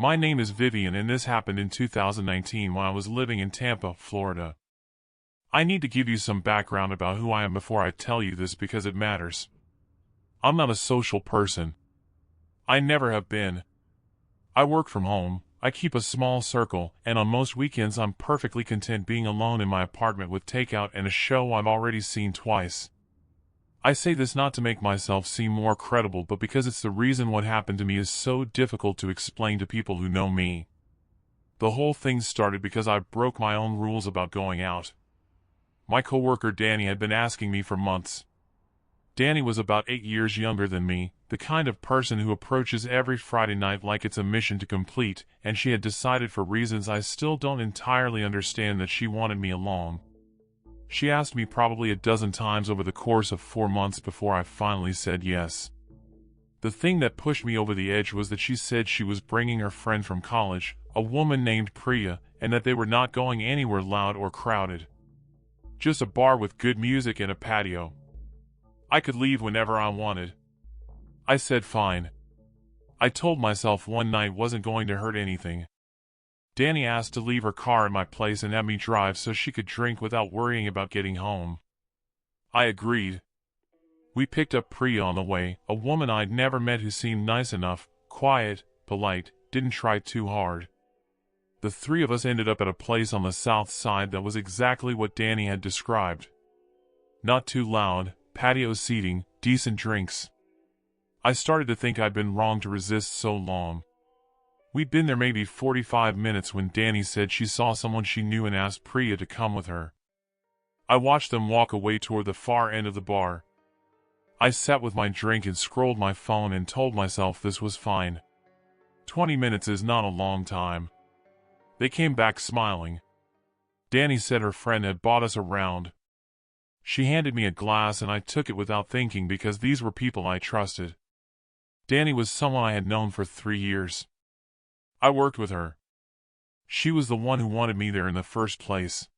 My name is Vivian and this happened in 2019 when I was living in Tampa, Florida. I need to give you some background about who I am before I tell you this because it matters. I'm not a social person. I never have been. I work from home, I keep a small circle, and on most weekends I'm perfectly content being alone in my apartment with takeout and a show I've already seen twice. I say this not to make myself seem more credible but because it's the reason what happened to me is so difficult to explain to people who know me. The whole thing started because I broke my own rules about going out. My coworker Danny had been asking me for months. Danny was about 8 years younger than me, the kind of person who approaches every Friday night like it's a mission to complete, and she had decided for reasons I still don't entirely understand that she wanted me along. She asked me probably a dozen times over the course of 4 months before I finally said yes. The thing that pushed me over the edge was that she said she was bringing her friend from college, a woman named Priya, and that they were not going anywhere loud or crowded. Just a bar with good music and a patio. I could leave whenever I wanted. I said fine. I told myself one night wasn't going to hurt anything. Danny asked to leave her car at my place and have me drive so she could drink without worrying about getting home. I agreed. We picked up Priya on the way, a woman I'd never met who seemed nice enough, quiet, polite, didn't try too hard. The three of us ended up at a place on the south side that was exactly what Danny had described. Not too loud, patio seating, decent drinks. I started to think I'd been wrong to resist so long. We'd been there maybe 45 minutes when Danny said she saw someone she knew and asked Priya to come with her. I watched them walk away toward the far end of the bar. I sat with my drink and scrolled my phone and told myself this was fine. 20 minutes is not a long time. They came back smiling. Danny said her friend had bought us a round. She handed me a glass and I took it without thinking because these were people I trusted. Danny was someone I had known for 3 years. I worked with her. She was the one who wanted me there in the first place.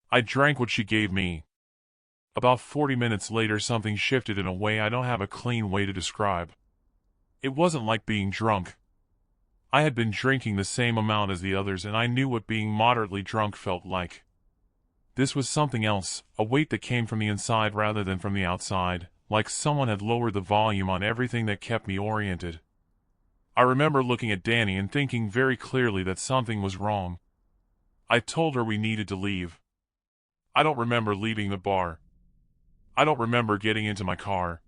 I drank what she gave me. About 40 minutes later something shifted in a way I don't have a clean way to describe. It wasn't like being drunk. I had been drinking the same amount as the others and I knew what being moderately drunk felt like. This was something else, a weight that came from the inside rather than from the outside, like someone had lowered the volume on everything that kept me oriented. I remember looking at Danny and thinking very clearly that something was wrong. I told her we needed to leave. I don't remember leaving the bar. I don't remember getting into my car.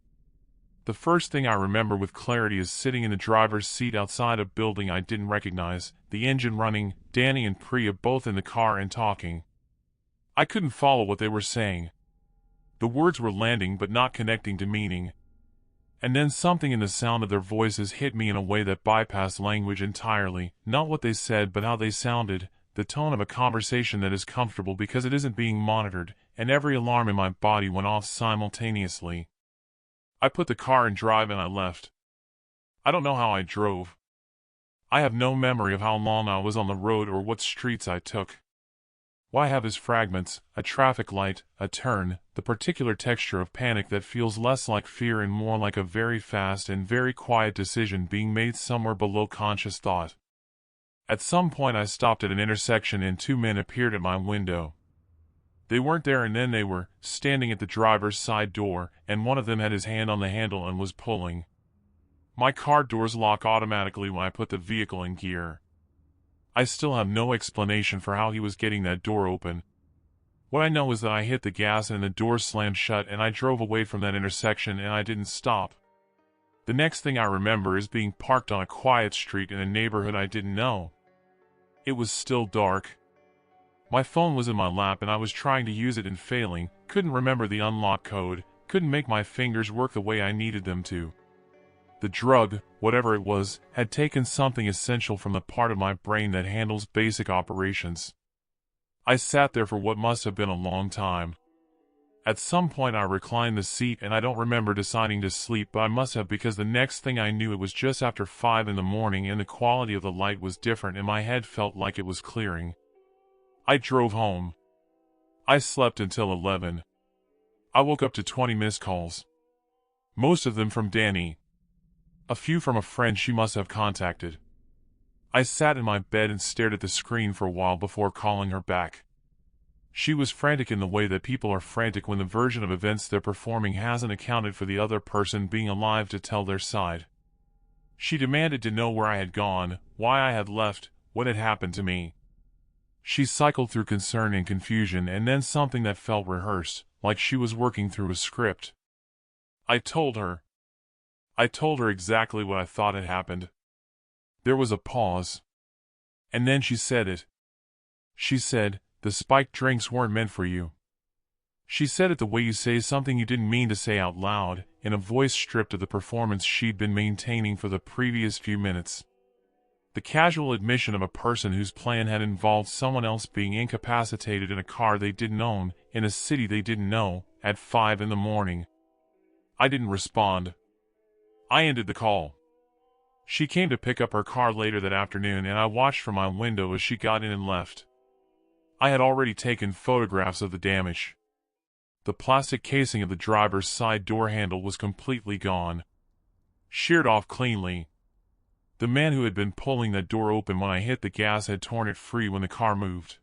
The first thing I remember with clarity is sitting in the driver's seat outside a building I didn't recognize, the engine running, Danny and Priya both in the car and talking. I couldn't follow what they were saying. The words were landing but not connecting to meaning. And then something in the sound of their voices hit me in a way that bypassed language entirely, not what they said but how they sounded, the tone of a conversation that is comfortable because it isn't being monitored, and every alarm in my body went off simultaneously. I put the car in drive and I left. I don't know how I drove. I have no memory of how long I was on the road or what streets I took. What I have is fragments, a traffic light, a turn, the particular texture of panic that feels less like fear and more like a very fast and very quiet decision being made somewhere below conscious thought. At some point I stopped at an intersection and 2 men appeared at my window. They weren't there and then they were, standing at the driver's side door, and one of them had his hand on the handle and was pulling. My car doors lock automatically when I put the vehicle in gear. I still have no explanation for how he was getting that door open. What I know is that I hit the gas and the door slammed shut and I drove away from that intersection and I didn't stop. The next thing I remember is being parked on a quiet street in a neighborhood I didn't know. It was still dark. My phone was in my lap and I was trying to use it and failing, couldn't remember the unlock code, couldn't make my fingers work the way I needed them to. The drug, whatever it was, had taken something essential from the part of my brain that handles basic operations. I sat there for what must have been a long time. At some point I reclined the seat and I don't remember deciding to sleep, but I must have because the next thing I knew it was just after 5 in the morning and the quality of the light was different and my head felt like it was clearing. I drove home. I slept until 11. I woke up to 20 missed calls. Most of them from Danny. A few from a friend she must have contacted. I sat in my bed and stared at the screen for a while before calling her back. She was frantic in the way that people are frantic when the version of events they're performing hasn't accounted for the other person being alive to tell their side. She demanded to know where I had gone, why I had left, what had happened to me. She cycled through concern and confusion and then something that felt rehearsed, like she was working through a script. I told her exactly what I thought had happened. There was a pause. And then she said it. She said, "The spiked drinks weren't meant for you." She said it the way you say something you didn't mean to say out loud, in a voice stripped of the performance she'd been maintaining for the previous few minutes. The casual admission of a person whose plan had involved someone else being incapacitated in a car they didn't own, in a city they didn't know, at 5 in the morning. I didn't respond. I ended the call. She came to pick up her car later that afternoon and I watched from my window as she got in and left. I had already taken photographs of the damage. The plastic casing of the driver's side door handle was completely gone. Sheared off cleanly. The man who had been pulling that door open when I hit the gas had torn it free when the car moved.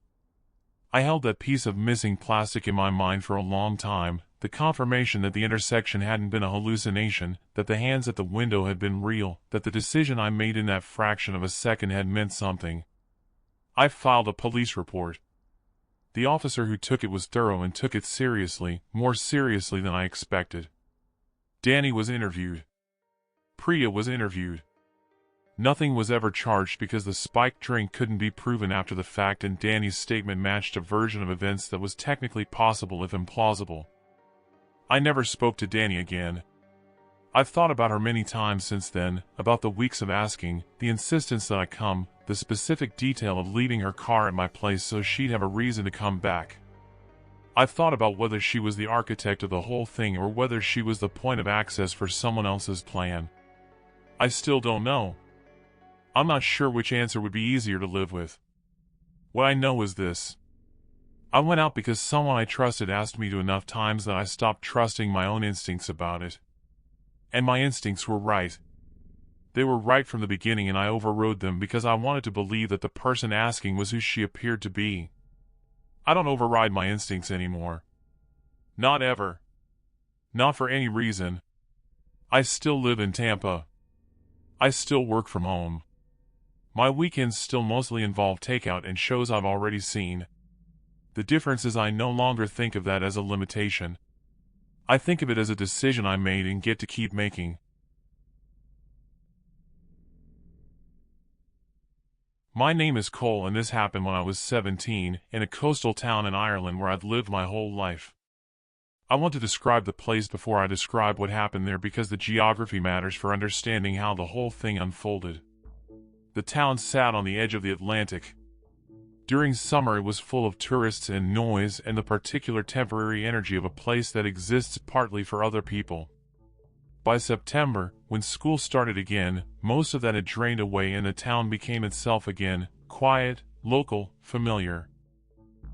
I held that piece of missing plastic in my mind for a long time, the confirmation that the intersection hadn't been a hallucination, that the hands at the window had been real, that the decision I made in that fraction of a second had meant something. I filed a police report. The officer who took it was thorough and took it seriously, more seriously than I expected. Danny was interviewed. Priya was interviewed. Nothing was ever charged because the spiked drink couldn't be proven after the fact and Danny's statement matched a version of events that was technically possible if implausible. I never spoke to Danny again. I've thought about her many times since then, about the weeks of asking, the insistence that I come, the specific detail of leaving her car at my place so she'd have a reason to come back. I've thought about whether she was the architect of the whole thing or whether she was the point of access for someone else's plan. I still don't know. I'm not sure which answer would be easier to live with. What I know is this. I went out because someone I trusted asked me to enough times that I stopped trusting my own instincts about it. And my instincts were right. They were right from the beginning and I overrode them because I wanted to believe that the person asking was who she appeared to be. I don't override my instincts anymore. Not ever. Not for any reason. I still live in Tampa. I still work from home. My weekends still mostly involve takeout and shows I've already seen. The difference is I no longer think of that as a limitation. I think of it as a decision I made and get to keep making. My name is Cole and this happened when I was 17, in a coastal town in Ireland where I'd lived my whole life. I want to describe the place before I describe what happened there because the geography matters for understanding how the whole thing unfolded. The town sat on the edge of the Atlantic. During summer it was full of tourists and noise and the particular temporary energy of a place that exists partly for other people. By September, when school started again, most of that had drained away and the town became itself again, quiet, local, familiar.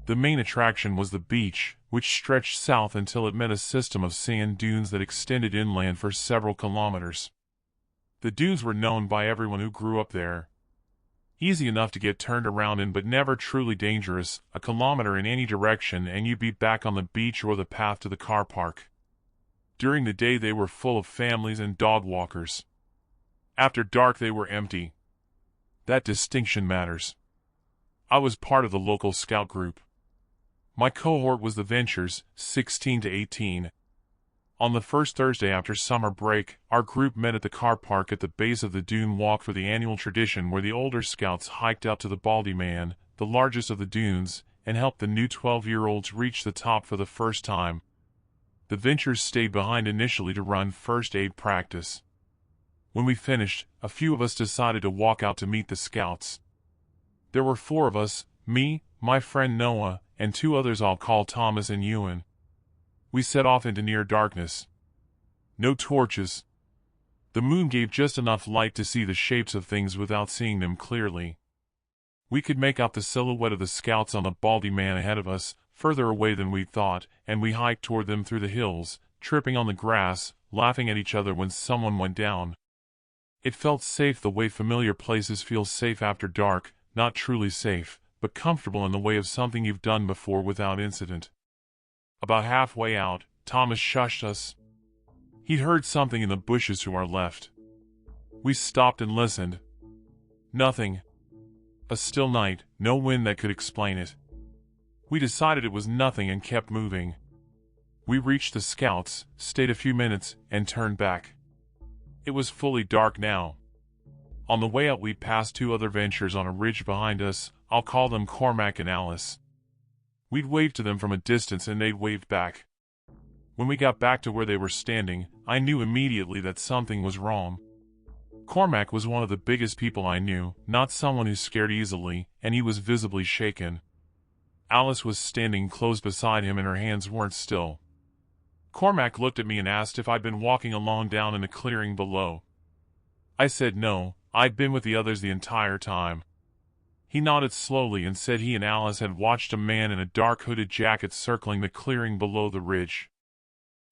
The main attraction was the beach, which stretched south until it met a system of sand dunes that extended inland for several kilometers. The dunes were known by everyone who grew up there. Easy enough to get turned around in but never truly dangerous, a kilometer in any direction and you'd be back on the beach or the path to the car park. During the day they were full of families and dog walkers. After dark they were empty. That distinction matters. I was part of the local scout group. My cohort was the Ventures, 16 to 18. On the first Thursday after summer break, our group met at the car park at the base of the dune walk for the annual tradition where the older scouts hiked out to the Baldy Man, the largest of the dunes, and helped the new 12-year-olds reach the top for the first time. The Ventures stayed behind initially to run first aid practice. When we finished, a few of us decided to walk out to meet the scouts. There were 4 of us, me, my friend Noah, and 2 others I'll call Thomas and Ewan. We set off into near darkness. No torches. The moon gave just enough light to see the shapes of things without seeing them clearly. We could make out the silhouette of the scouts on the Baldy Man ahead of us, further away than we'd thought, and we hiked toward them through the hills, tripping on the grass, laughing at each other when someone went down. It felt safe the way familiar places feel safe after dark, not truly safe, but comfortable in the way of something you've done before without incident. About halfway out, Thomas shushed us. He'd heard something in the bushes to our left. We stopped and listened. Nothing. A still night, no wind that could explain it. We decided it was nothing and kept moving. We reached the scouts, stayed a few minutes, and turned back. It was fully dark now. On the way out we passed two other ventures on a ridge behind us. I'll call them Cormac and Alice. We'd waved to them from a distance and they'd waved back. When we got back to where they were standing, I knew immediately that something was wrong. Cormac was one of the biggest people I knew, not someone who scared easily, and he was visibly shaken. Alice was standing close beside him and her hands weren't still. Cormac looked at me and asked if I'd been walking along down in a clearing below. I said no, I'd been with the others the entire time. He nodded slowly and said he and Alice had watched a man in a dark hooded jacket circling the clearing below the ridge.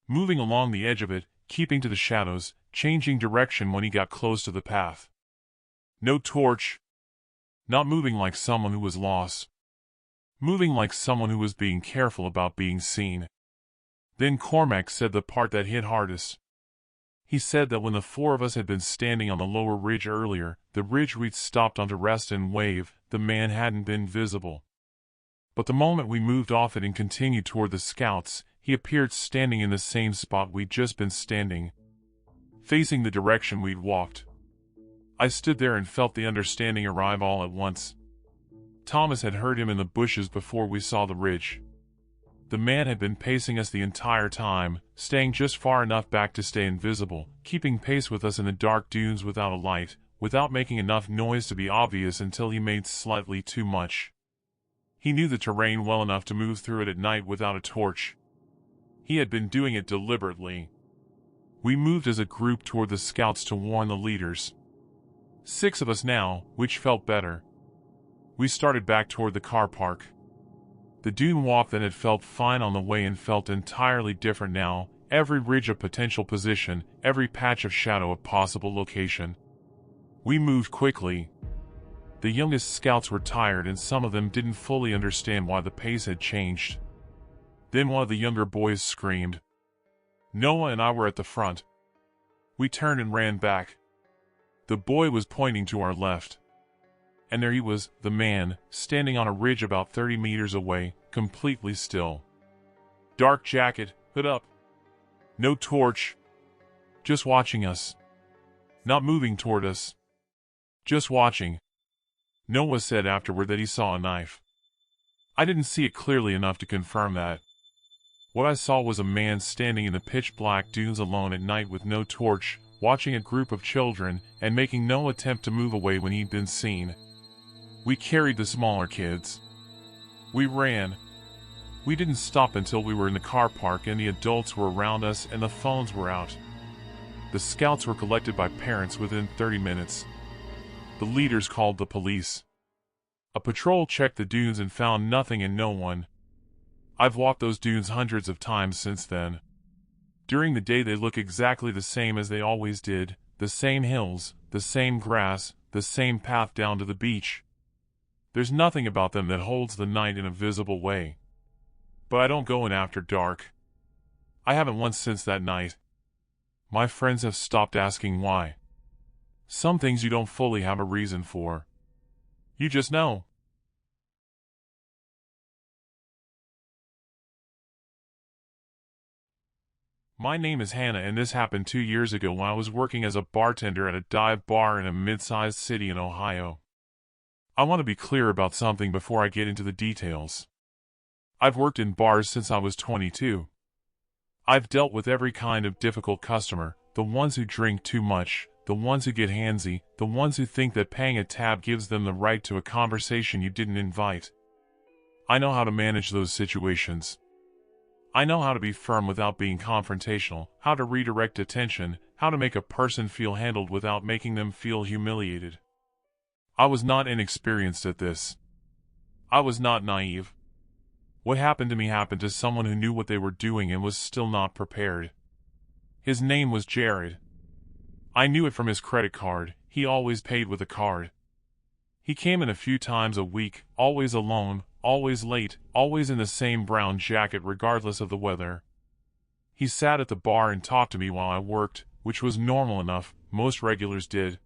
Moving along the edge of it, keeping to the shadows, changing direction when he got close to the path. No torch. Not moving like someone who was lost. Moving like someone who was being careful about being seen. Then Cormac said the part that hit hardest. He said that when the four of us had been standing on the lower ridge earlier, the ridge we'd stopped on to rest and wave, the man hadn't been visible. But the moment we moved off it and continued toward the scouts, he appeared standing in the same spot we'd just been standing, facing the direction we'd walked. I stood there and felt the understanding arrive all at once. Thomas had heard him in the bushes before we saw the ridge. The man had been pacing us the entire time, staying just far enough back to stay invisible, keeping pace with us in the dark dunes without a light, without making enough noise to be obvious until he made slightly too much. He knew the terrain well enough to move through it at night without a torch. He had been doing it deliberately. We moved as a group toward the scouts to warn the leaders. 6 of us now, which felt better. We started back toward the car park. The dune walk that had felt fine on the way and felt entirely different now, every ridge a potential position, every patch of shadow a possible location. We moved quickly. The youngest scouts were tired and some of them didn't fully understand why the pace had changed. Then one of the younger boys screamed. Noah and I were at the front. We turned and ran back. The boy was pointing to our left. And there he was, the man, standing on a ridge about 30 meters away, completely still. Dark jacket, hood up. No torch. Just watching us. Not moving toward us. Just watching. Noah said afterward that he saw a knife. I didn't see it clearly enough to confirm that. What I saw was a man standing in the pitch-black dunes alone at night with no torch, watching a group of children, and making no attempt to move away when he'd been seen. We carried the smaller kids. We ran. We didn't stop until we were in the car park and the adults were around us and the phones were out. The scouts were collected by parents within 30 minutes. The leaders called the police. A patrol checked the dunes and found nothing and no one. I've walked those dunes hundreds of times since then. During the day they look exactly the same as they always did, the same hills, the same grass, the same path down to the beach. There's nothing about them that holds the night in a visible way. But I don't go in after dark. I haven't once since that night. My friends have stopped asking why. Some things you don't fully have a reason for. You just know. My name is Hannah and this happened 2 years ago when I was working as a bartender at a dive bar in a mid-sized city in Ohio. I want to be clear about something before I get into the details. I've worked in bars since I was 22. I've dealt with every kind of difficult customer, the ones who drink too much, the ones who get handsy, the ones who think that paying a tab gives them the right to a conversation you didn't invite. I know how to manage those situations. I know how to be firm without being confrontational, how to redirect attention, how to make a person feel handled without making them feel humiliated. I was not inexperienced at this. I was not naive. What happened to me happened to someone who knew what they were doing and was still not prepared. His name was Jared. I knew it from his credit card. He always paid with a card. He came in a few times a week, always alone, always late, always in the same brown jacket regardless of the weather. He sat at the bar and talked to me while I worked, which was normal enough, most regulars did.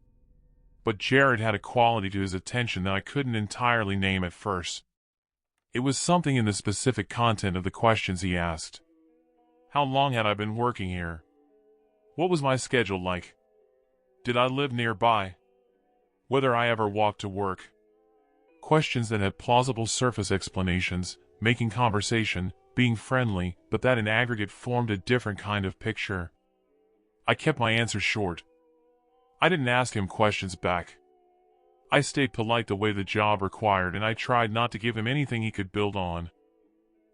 But Jared had a quality to his attention that I couldn't entirely name at first. It was something in the specific content of the questions he asked. How long had I been working here? What was my schedule like? Did I live nearby? Whether I ever walked to work? Questions that had plausible surface explanations, making conversation, being friendly, but that in aggregate formed a different kind of picture. I kept my answers short. I didn't ask him questions back. I stayed polite the way the job required, and I tried not to give him anything he could build on.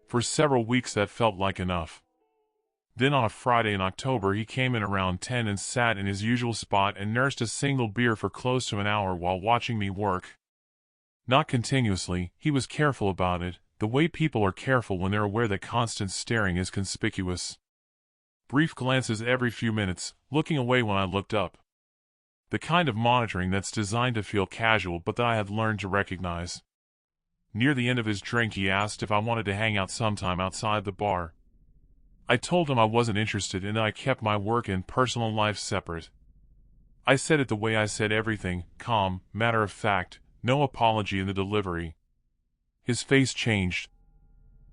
For several weeks that felt like enough. Then on a Friday in October he came in around 10 and sat in his usual spot and nursed a single beer for close to an hour while watching me work. Not continuously, he was careful about it, the way people are careful when they're aware that constant staring is conspicuous. Brief glances every few minutes, looking away when I looked up. The kind of monitoring that's designed to feel casual but that I had learned to recognize. Near the end of his drink he asked if I wanted to hang out sometime outside the bar. I told him I wasn't interested and that I kept my work and personal life separate. I said it the way I said everything, calm, matter of fact, no apology in the delivery. His face changed.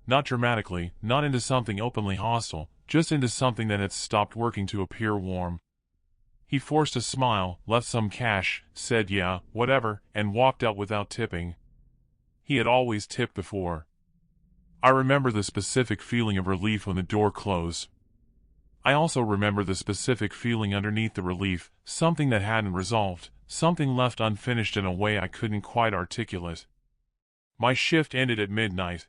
Not dramatically, not into something openly hostile, just into something that had stopped working to appear warm. He forced a smile, left some cash, said yeah, whatever, and walked out without tipping. He had always tipped before. I remember the specific feeling of relief when the door closed. I also remember the specific feeling underneath the relief, something that hadn't resolved, something left unfinished in a way I couldn't quite articulate. My shift ended at midnight.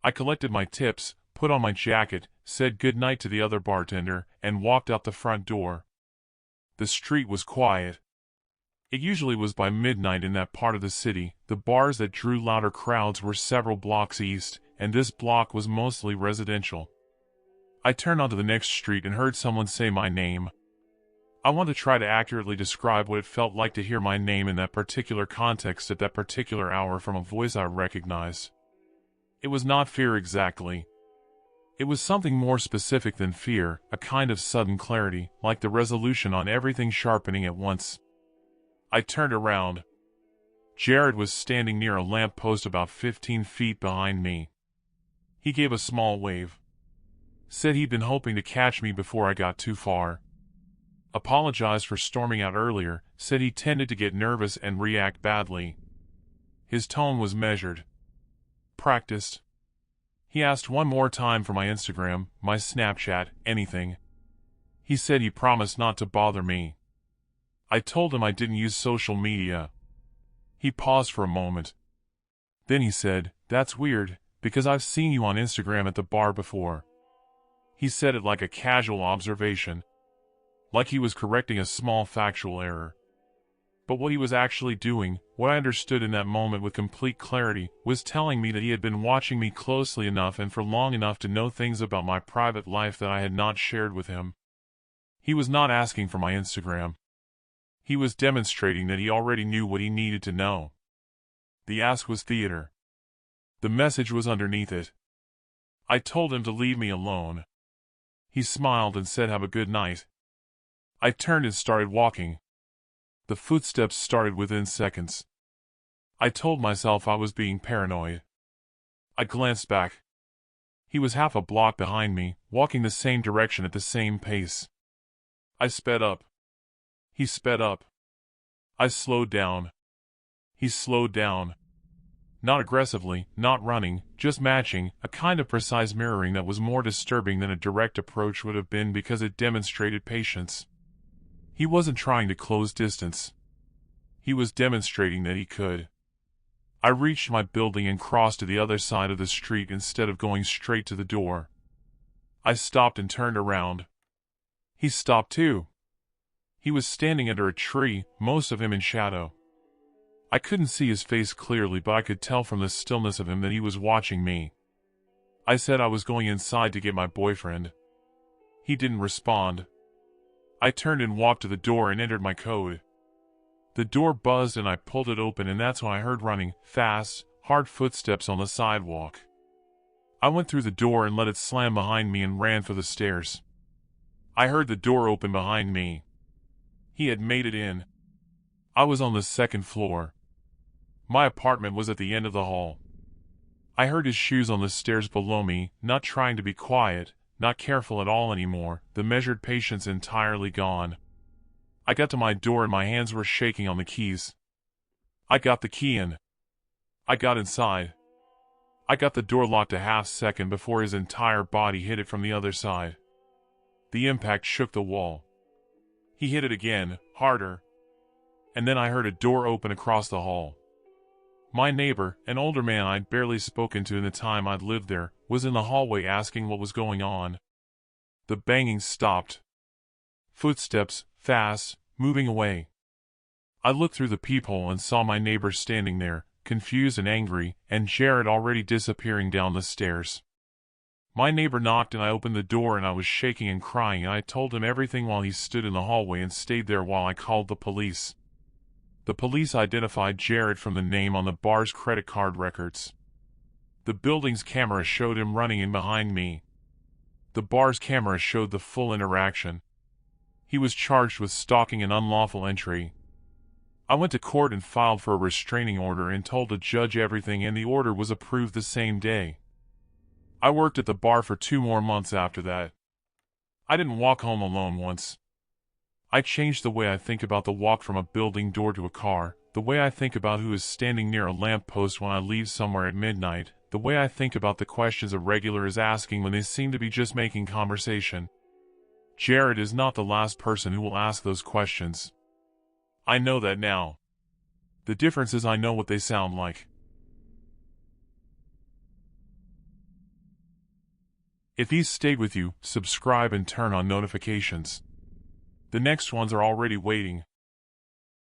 I collected my tips, put on my jacket, said good night to the other bartender, and walked out the front door. The street was quiet. It usually was by midnight in that part of the city. The bars that drew louder crowds were several blocks east, and this block was mostly residential. I turned onto the next street and heard someone say my name. I want to try to accurately describe what it felt like to hear my name in that particular context at that particular hour from a voice I recognized. It was not fear exactly. It was something more specific than fear, a kind of sudden clarity, like the resolution on everything sharpening at once. I turned around. Jared was standing near a lamp post about 15 feet behind me. He gave a small wave. Said he'd been hoping to catch me before I got too far. Apologized for storming out earlier, said he tended to get nervous and react badly. His tone was measured. Practiced. He asked one more time for my Instagram, my Snapchat, anything. He said he promised not to bother me. I told him I didn't use social media. He paused for a moment. Then he said, "That's weird, because I've seen you on Instagram at the bar before." He said it like a casual observation. Like he was correcting a small factual error. But what he was actually doing, what I understood in that moment with complete clarity, was telling me that he had been watching me closely enough and for long enough to know things about my private life that I had not shared with him. He was not asking for my Instagram. He was demonstrating that he already knew what he needed to know. The ask was theater. The message was underneath it. I told him to leave me alone. He smiled and said have a good night. I turned and started walking. The footsteps started within seconds. I told myself I was being paranoid. I glanced back. He was half a block behind me, walking the same direction at the same pace. I sped up. He sped up. I slowed down. He slowed down. Not aggressively, not running, just matching, a kind of precise mirroring that was more disturbing than a direct approach would have been because it demonstrated patience. He wasn't trying to close distance. He was demonstrating that he could. I reached my building and crossed to the other side of the street instead of going straight to the door. I stopped and turned around. He stopped too. He was standing under a tree, most of him in shadow. I couldn't see his face clearly, but I could tell from the stillness of him that he was watching me. I said I was going inside to get my boyfriend. He didn't respond. I turned and walked to the door and entered my code. The door buzzed and I pulled it open, and that's when I heard running, fast, hard footsteps on the sidewalk. I went through the door and let it slam behind me and ran for the stairs. I heard the door open behind me. He had made it in. I was on the second floor. My apartment was at the end of the hall. I heard his shoes on the stairs below me, not trying to be quiet, not careful at all anymore, the measured patience entirely gone. I got to my door and my hands were shaking on the keys. I got the key in. I got inside. I got the door locked a half second before his entire body hit it from the other side. The impact shook the wall. He hit it again, harder. And then I heard a door open across the hall. My neighbor, an older man I'd barely spoken to in the time I'd lived there, was in the hallway asking what was going on. The banging stopped. Footsteps, fast, moving away. I looked through the peephole and saw my neighbor standing there, confused and angry, and Jared already disappearing down the stairs. My neighbor knocked and I opened the door and I was shaking and crying, and I told him everything while he stood in the hallway and stayed there while I called the police. The police identified Jared from the name on the bar's credit card records. The building's camera showed him running in behind me. The bar's camera showed the full interaction. He was charged with stalking and unlawful entry. I went to court and filed for a restraining order and told the judge everything, and the order was approved the same day. I worked at the bar for 2 more months after that. I didn't walk home alone once. I changed the way I think about the walk from a building door to a car, the way I think about who is standing near a lamppost when I leave somewhere at midnight, the way I think about the questions a regular is asking when they seem to be just making conversation. Jared is not the last person who will ask those questions. I know that now. The difference is I know what they sound like. If these stayed with you, subscribe and turn on notifications. The next ones are already waiting.